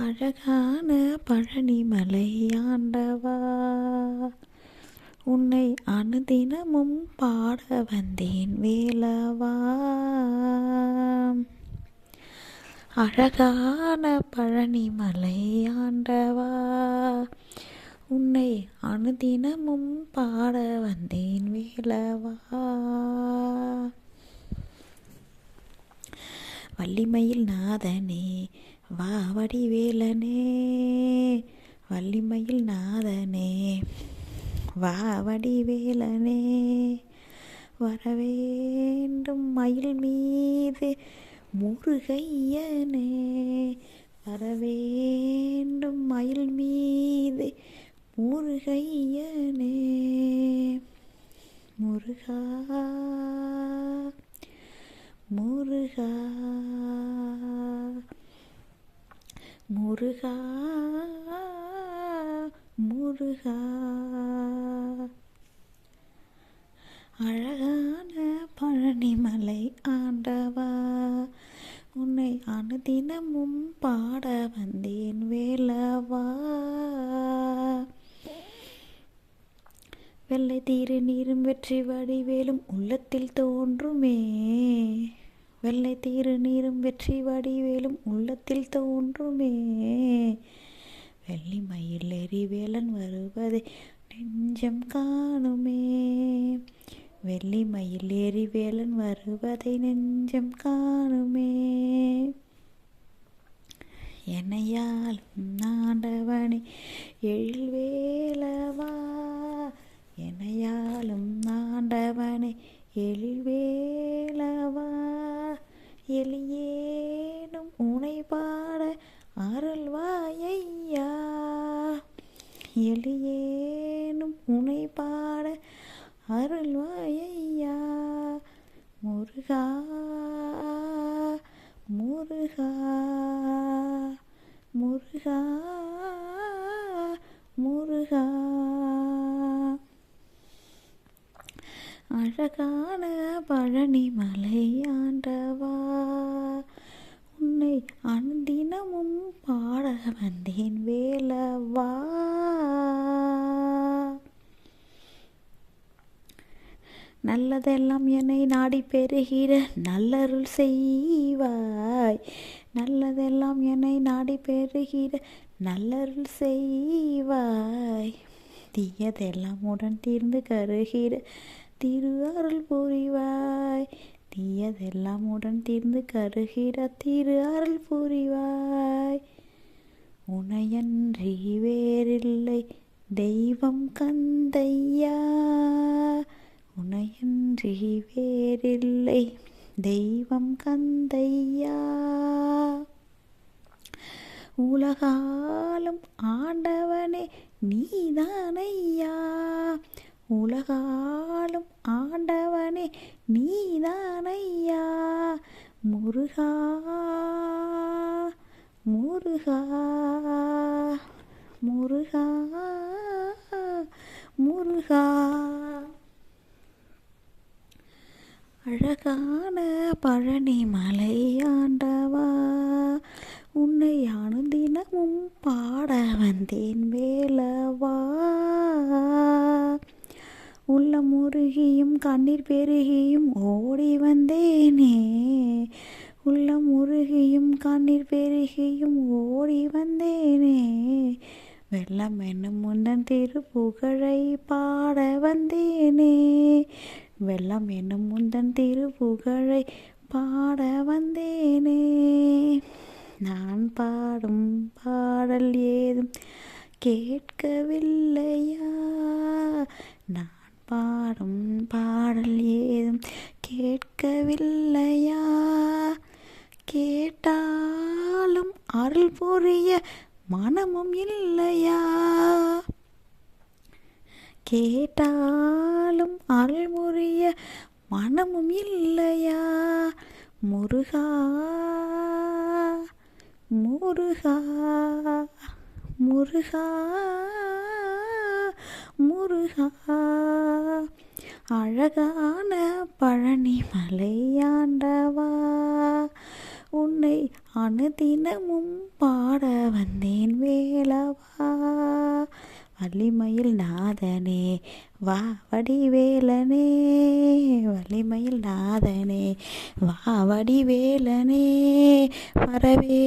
அழகான பழனிமலை ஆண்டவா, உன்னை அனுதினமும் பாட வந்தேன் வேலவா. அழகான பழனிமலை ஆண்டவா, உன்னை அனுதினமும் பாட வந்தேன் வேலவா. வள்ளிமயில் நாதனே வா வடிவேலனே, வள்ளிமயில் நாதனே வா வடிவேலனே, வரவேண்டும் மயில் மீது முருகையனே, வரவேண்டும் மயில் மீது முருகையனே. முருகா முருகா முருகா முருகா. அழகான பழனிமலை ஆண்டவா, உன்னை அனுதினமும் பாட வந்தேன் வேலவா. வெள்ளை தீரு நீரும் வெற்றி வடிவேலும் உள்ளத்தில் தோன்றுமே, வெள்ளை தீரு நீரும் வெற்றி வடிவேலும் உள்ளத்தில் தோன்றுமே, வெள்ளி மயில் எரிவேலன் வருவதை நெஞ்சம் காணுமே, வெள்ளி மயில் எரிவேலன் வருவதை நெஞ்சம் காணுமே. என்னையாலும் ஆண்டவனே எழில் வேலவா, என்னையாலும் ஆண்டவனே எழில் வேலவா, எளியேனும் உனை பாட அருள்வாயையா, எளியேனும் உனை பாட அருள்வாயையா. முருகா முருகா முருகா முருகா. அழகான பழனிமலை ஆண்டவா, உன்னை அனுதினமும் பாட வந்தேன் வேலவா. நல்லதெல்லாம் என்னை நாடி பெறுகிற நல்லருள் செய்வாய், நல்லதெல்லாம் என்னை நாடி பெறுகிற நல்லருள் செய்வாய், தீயதெல்லாம் உடன் தீர்ந்து கருகிற திரு அருள் புரிவாய், தீயதெல்லாம் உடன் தீர்ந்து கருகிற திரு அருள் புரிவாய். உனையன்றி வேறில்லை தெய்வம் கந்தையா, உனையன்றி வேறில்லை தெய்வம் கந்தையா. உலகாலும் ஆண்டவனே நீதானையா, உலகாலும் ஆண்டவனே நீதானையா. முருகா முருகா முருகா முருகா. அழகான பழனிமலை ஆண்டவா, உன்னை அனுதினமும் பாட வந்தேன் வேலவா. உள்ளம் உருகியும் கண்ணீர் பெருகியும் ஓடி வந்தேனே, உள்ளம் உருகியும் கண்ணீர் பெருகியும் ஓடி வந்தேனே, வெள்ளம் என்னும் முந்தன் திருப்புகழை பாட வந்தேனே, வெள்ளம் என்னும் முந்தன் திருப்புகழை பாட வந்தேனே. நான் பாடும் பாடல் ஏதும் கேட்கவில்லையா, நான் பாடும் பாடல் ஏதும் கேட்கவில்லையா, கேட்டாலும் அருள் புரிய மனமும் இல்லையா, கேட்டாலும் அருள் புரிய மனமும் இல்லையா. முருகா முருகா முருகா முருகா. அழகான பழனிமலை ஆண்டவா, உன்னை அனுதினமும் பாட வந்தேன் வேலவா வள்ளிமயில் நாதனே வா வடிவேலனே வள்ளிமயில் நாதனே வா வடிவேலனே வரவே